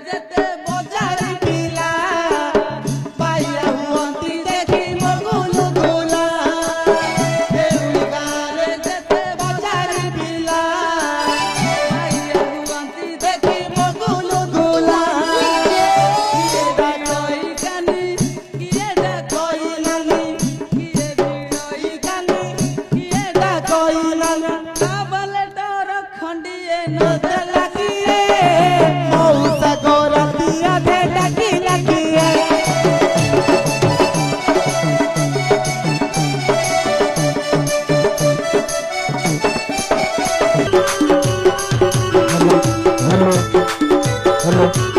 जेते बजारी पिला पाइया हुअंती देखी मगुलु गुला देउली गारे जेते बजारी पिला पाइया हुअंती देखी मगुलु गुला किए डाकोई कानी किए डाकोई नानी किए बिरोई कानी किए डाकोई नानी काबले डर खंडिए न दलाकिए मौसा गोरतिया दे डाकी लाकिए हेलो हेलो हेलो